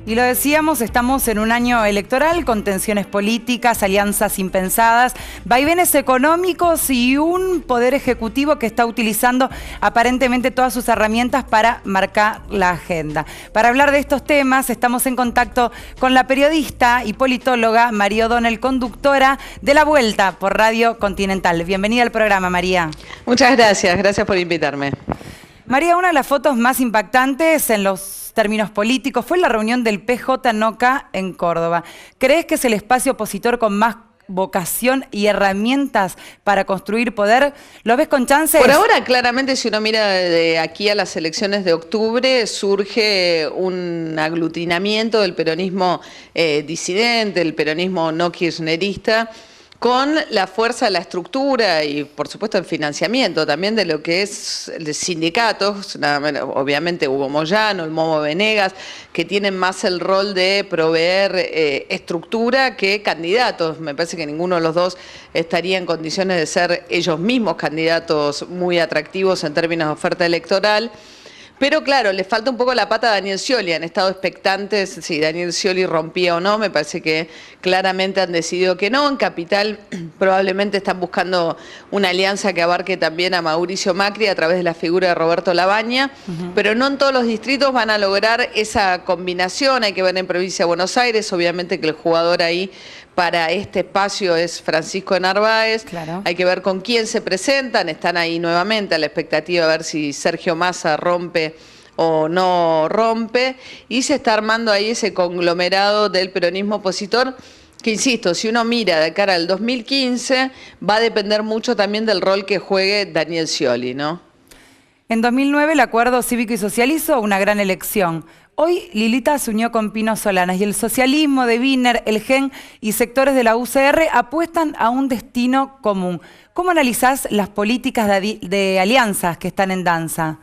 Y lo decíamos, estamos en un año electoral con tensiones políticas, alianzas impensadas, vaivenes económicos y un poder ejecutivo que está utilizando aparentemente todas sus herramientas para marcar la agenda. Para hablar de estos temas estamos en contacto con la periodista y politóloga María O'Donnell, conductora de La Vuelta por Radio Continental. Bienvenida al programa, María. Muchas gracias, gracias por invitarme. María, una de las fotos más impactantes en los términos políticos fue la reunión del PJ-NOCA en Córdoba. ¿Crees que es el espacio opositor con más vocación y herramientas para construir poder? ¿Lo ves con chances? Por ahora, claramente, si uno mira de aquí a las elecciones de octubre, surge un aglutinamiento del peronismo disidente, el peronismo no kirchnerista, con la fuerza de la estructura y, por supuesto, el financiamiento también de lo que es de sindicatos, obviamente Hugo Moyano, el Momo Venegas, que tienen más el rol de proveer estructura que candidatos. Me parece que ninguno de los dos estaría en condiciones de ser ellos mismos candidatos muy atractivos en términos de oferta electoral. Pero claro, le falta un poco la pata a Daniel Scioli. Han estado expectantes si Daniel Scioli rompía o no. Me parece que claramente han decidido que no. En Capital probablemente están buscando una alianza que abarque también a Mauricio Macri a través de la figura de Roberto Labaña. Pero no en todos los distritos van a lograr esa combinación. Hay que ver en Provincia de Buenos Aires, obviamente que el jugador ahí para este espacio es Francisco Narváez. Claro. Hay que ver con quién se presentan. Están ahí nuevamente a la expectativa de ver si Sergio Massa rompe o no rompe. Y se está armando ahí ese conglomerado del peronismo opositor que, insisto, si uno mira de cara al 2015, va a depender mucho también del rol que juegue Daniel Scioli, ¿no? En 2009 el Acuerdo Cívico y Social hizo una gran elección. Hoy Lilita se unió con Pino Solanas y el socialismo de Wiener, el GEN y sectores de la UCR apuestan a un destino común. ¿Cómo analizás las políticas de alianzas que están en danza?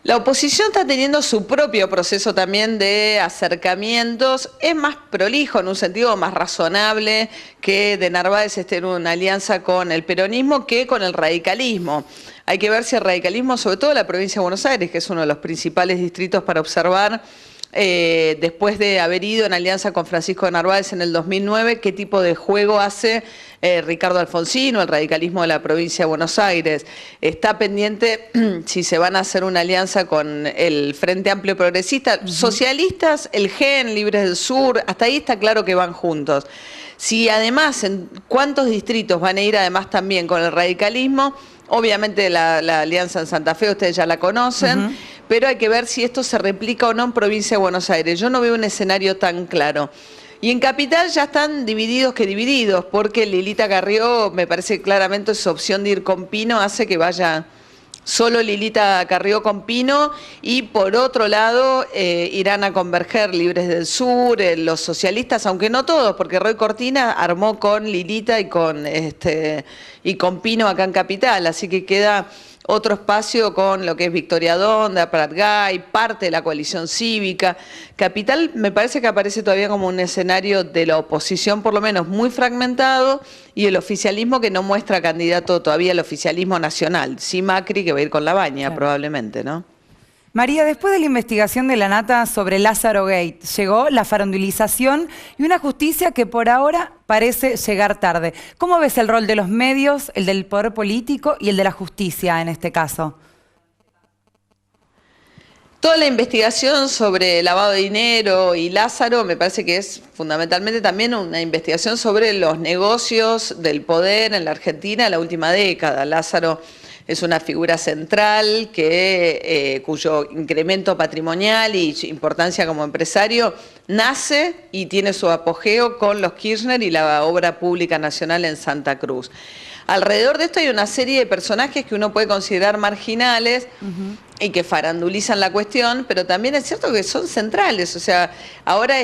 La oposición está teniendo su propio proceso también de acercamientos. Es más prolijo, en un sentido más razonable, que de Narváez esté en una alianza con el peronismo que con el radicalismo. Hay que ver si el radicalismo, sobre todo la provincia de Buenos Aires, que es uno de los principales distritos para observar, después de haber ido en alianza con Francisco de Narváez en el 2009, qué tipo de juego hace Ricardo Alfonsino, el radicalismo de la provincia de Buenos Aires. Está pendiente si se van a hacer una alianza con el Frente Amplio Progresista, socialistas, el GEN, Libres del Sur, hasta ahí está claro que van juntos. Si además, en cuántos distritos van a ir además también con el radicalismo, obviamente la alianza en Santa Fe, ustedes ya la conocen, pero hay que ver si esto se replica o no en provincia de Buenos Aires. Yo no veo un escenario tan claro. Y en Capital ya están divididos que divididos, porque Lilita Carrió, me parece que claramente su opción de ir con Pino hace que vaya solo Lilita Carrió con Pino, y por otro lado irán a converger Libres del Sur, los socialistas, aunque no todos, porque Roy Cortina armó con Lilita y con Pino acá en Capital, así que queda otro espacio con lo que es Victoria Donda, Pratgay, parte de la coalición cívica. Capital me parece que aparece todavía como un escenario de la oposición, por lo menos muy fragmentado, y el oficialismo que no muestra candidato todavía, el oficialismo nacional. Sí, Macri, que va a ir con Labaña, claro, probablemente, ¿no? María, después de la investigación de la Nata sobre Lázaro Gate, llegó la farandulización y una justicia que por ahora parece llegar tarde. ¿Cómo ves el rol de los medios, el del poder político y el de la justicia en este caso? Toda la investigación sobre lavado de dinero y Lázaro me parece que es fundamentalmente también una investigación sobre los negocios del poder en la Argentina en la última década. Lázaro es una figura central cuyo incremento patrimonial y importancia como empresario nace y tiene su apogeo con los Kirchner y la obra pública nacional en Santa Cruz. Alrededor de esto hay una serie de personajes que uno puede considerar marginales y que farandulizan la cuestión, pero también es cierto que son centrales. O sea, ahora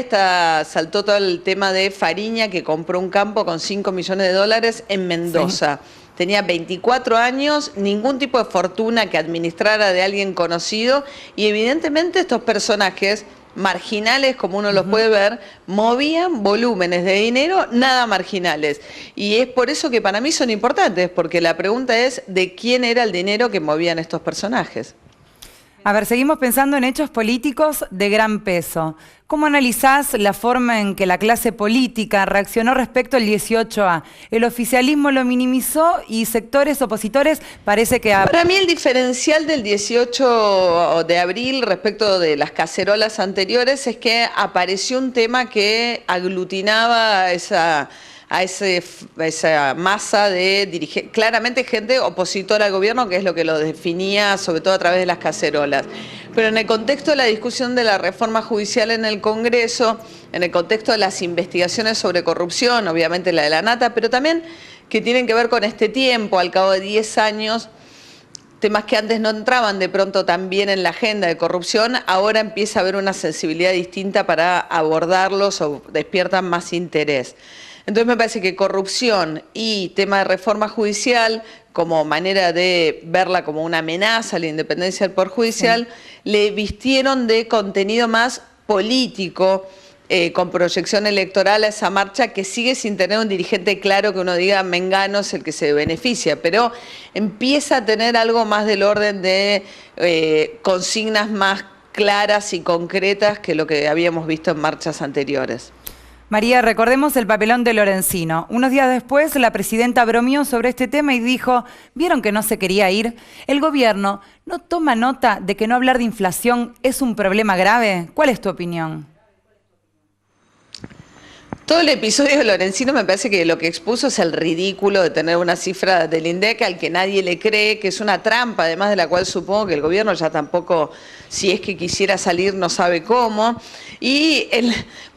saltó todo el tema de Fariña, que compró un campo con 5 millones de dólares en Mendoza. Sí. Tenía 24 años, ningún tipo de fortuna que administrara de alguien conocido, y evidentemente estos personajes marginales, como uno los puede ver, movían volúmenes de dinero nada marginales. Y es por eso que para mí son importantes, porque la pregunta es de quién era el dinero que movían estos personajes. A ver, seguimos pensando en hechos políticos de gran peso. ¿Cómo analizás la forma en que la clase política reaccionó respecto al 18A? El oficialismo lo minimizó y sectores opositores parece que... Para mí el diferencial del 18 de abril respecto de las cacerolas anteriores es que apareció un tema que aglutinaba a esa masa de dirigentes, claramente gente opositora al gobierno, que es lo que lo definía, sobre todo a través de las cacerolas. Pero en el contexto de la discusión de la reforma judicial en el Congreso, en el contexto de las investigaciones sobre corrupción, obviamente la de la Nata, pero también que tienen que ver con este tiempo, al cabo de 10 años, temas que antes no entraban de pronto también en la agenda de corrupción, ahora empieza a haber una sensibilidad distinta para abordarlos o despiertan más interés. Entonces me parece que corrupción y tema de reforma judicial, como manera de verla como una amenaza a la independencia del Poder Judicial, le vistieron de contenido más político, con proyección electoral a esa marcha que sigue sin tener un dirigente claro que uno diga Mengano es el que se beneficia, pero empieza a tener algo más del orden de consignas más claras y concretas que lo que habíamos visto en marchas anteriores. María, recordemos el papelón de Lorenzino. Unos días después, la presidenta bromeó sobre este tema y dijo, ¿vieron que no se quería ir? ¿El gobierno no toma nota de que no hablar de inflación es un problema grave? ¿Cuál es tu opinión? Todo el episodio de Lorenzino me parece que lo que expuso es el ridículo de tener una cifra del INDEC al que nadie le cree, que es una trampa, además de la cual supongo que el gobierno ya tampoco, si es que quisiera salir, no sabe cómo. Y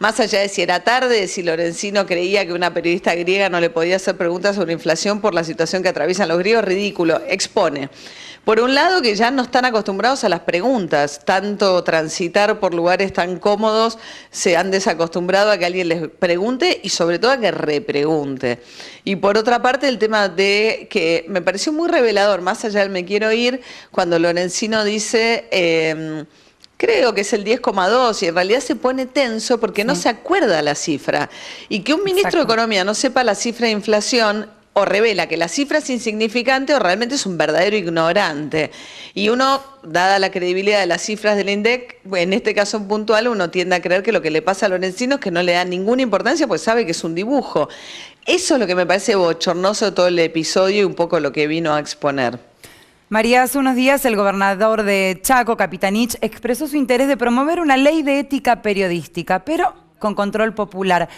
más allá de si era tarde, si Lorenzino creía que una periodista griega no le podía hacer preguntas sobre inflación por la situación que atraviesan los griegos, ridículo, expone. Por un lado, que ya no están acostumbrados a las preguntas, tanto transitar por lugares tan cómodos, se han desacostumbrado a que alguien les pregunte y sobre todo a que repregunte. Y por otra parte, el tema de que me pareció muy revelador, más allá del me quiero ir, cuando Lorenzino dice... creo que es el 10,2 y en realidad se pone tenso porque no se acuerda la cifra. Y que un ministro de Economía no sepa la cifra de inflación o revela que la cifra es insignificante o realmente es un verdadero ignorante. Y uno, dada la credibilidad de las cifras del INDEC, en este caso puntual, uno tiende a creer que lo que le pasa a Lorenzino es que no le da ninguna importancia porque sabe que es un dibujo. Eso es lo que me parece bochornoso de todo el episodio y un poco lo que vino a exponer. María, hace unos días el gobernador de Chaco, Capitanich, expresó su interés de promover una ley de ética periodística, pero con control popular.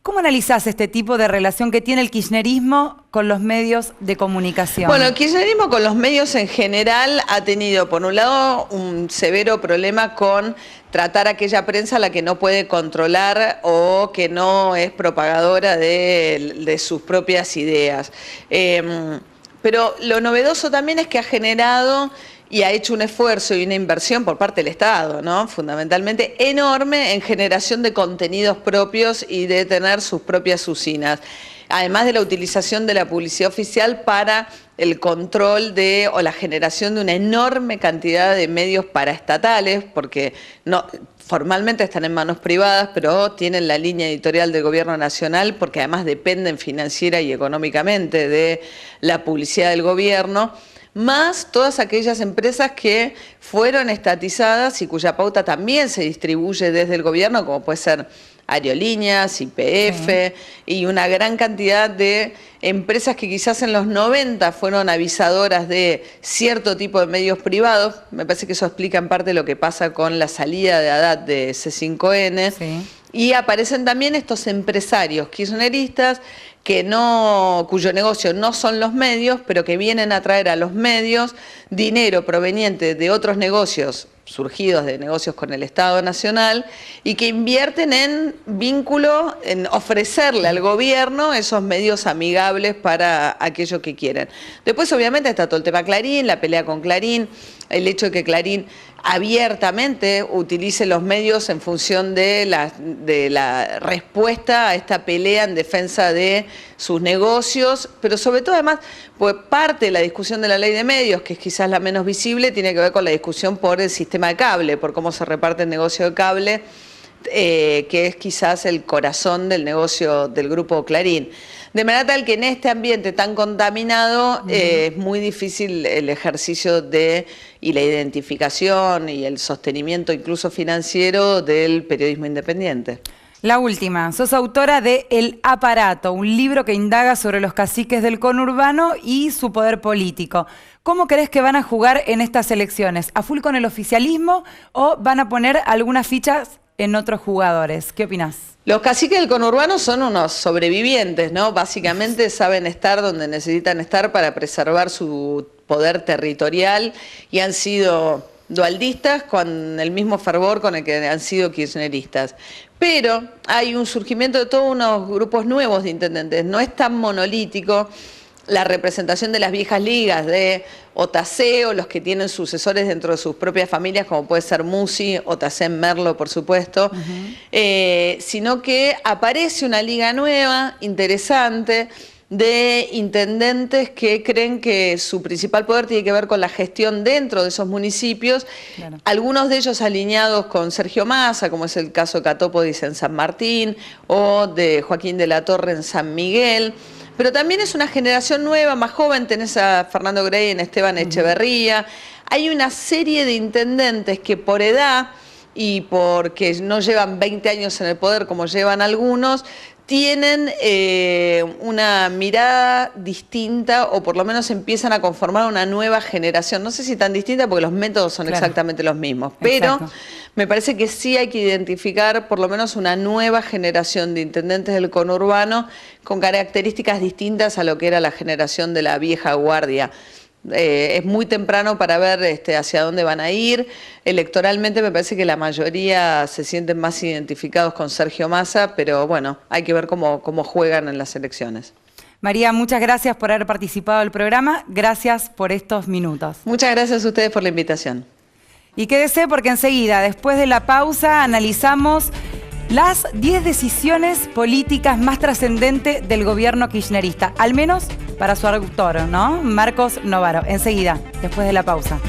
¿Cómo analizás este tipo de relación que tiene el kirchnerismo con los medios de comunicación? Bueno, el kirchnerismo con los medios en general ha tenido, por un lado, un severo problema con tratar a aquella prensa a la que no puede controlar o que no es propagadora de sus propias ideas. Pero lo novedoso también es que ha generado y ha hecho un esfuerzo y una inversión por parte del Estado, ¿no? Fundamentalmente enorme en generación de contenidos propios y de tener sus propias usinas. Además de la utilización de la publicidad oficial para el control de o la generación de una enorme cantidad de medios paraestatales, porque no, formalmente están en manos privadas, pero tienen la línea editorial del gobierno nacional porque además dependen financiera y económicamente de la publicidad del gobierno, más todas aquellas empresas que fueron estatizadas y cuya pauta también se distribuye desde el gobierno, como puede ser Aerolíneas, YPF y una gran cantidad de empresas que quizás en los 90 fueron avisadoras de cierto tipo de medios privados. Me parece que eso explica en parte lo que pasa con la salida de Haddad de C5N. Sí. Y aparecen también estos empresarios kirchneristas cuyo negocio no son los medios, pero que vienen a traer a los medios dinero proveniente de otros negocios surgidos de negocios con el Estado Nacional y que invierten en vínculo, en ofrecerle al gobierno esos medios amigables para aquello que quieren. Después obviamente está todo el tema Clarín, la pelea con Clarín, el hecho de que Clarín abiertamente utilice los medios en función de la respuesta a esta pelea en defensa de sus negocios, pero sobre todo además, pues parte de la discusión de la ley de medios, que es quizás la menos visible, tiene que ver con la discusión por el sistema de cable, por cómo se reparte el negocio de cable, que es quizás el corazón del negocio del grupo Clarín. De manera tal que en este ambiente tan contaminado es muy difícil el ejercicio y la identificación y el sostenimiento incluso financiero del periodismo independiente. La última, sos autora de El Aparato, un libro que indaga sobre los caciques del conurbano y su poder político. ¿Cómo crees que van a jugar en estas elecciones? ¿A full con el oficialismo o van a poner algunas fichas en otros jugadores? ¿Qué opinás? Los caciques del conurbano son unos sobrevivientes, ¿no? Básicamente saben estar donde necesitan estar para preservar su poder territorial y han sido dualdistas con el mismo fervor con el que han sido kirchneristas. Pero hay un surgimiento de todos unos grupos nuevos de intendentes. No es tan monolítico la representación de las viejas ligas de Otacé o los que tienen sucesores dentro de sus propias familias, como puede ser Musi, Otacé Merlo, por supuesto, sino que aparece una liga nueva, interesante, de intendentes que creen que su principal poder tiene que ver con la gestión dentro de esos municipios, claro. Algunos de ellos alineados con Sergio Massa, como es el caso de Catópodis en San Martín o de Joaquín de la Torre en San Miguel. Pero también es una generación nueva, más joven, tenés a Fernando Grey en Esteban Echeverría. Hay una serie de intendentes que por edad y porque no llevan 20 años en el poder como llevan algunos, tienen una mirada distinta o por lo menos empiezan a conformar una nueva generación. No sé si tan distinta porque los métodos son exactamente los mismos, pero me parece que sí hay que identificar por lo menos una nueva generación de intendentes del conurbano con características distintas a lo que era la generación de la vieja guardia. Es muy temprano para ver hacia dónde van a ir. Electoralmente me parece que la mayoría se sienten más identificados con Sergio Massa, pero bueno, hay que ver cómo juegan en las elecciones. María, muchas gracias por haber participado del programa. Gracias por estos minutos. Muchas gracias a ustedes por la invitación. Y quédese porque enseguida, después de la pausa, analizamos las 10 decisiones políticas más trascendentes del gobierno kirchnerista, al menos para su autor, ¿no? Marcos Novaro. Enseguida, después de la pausa.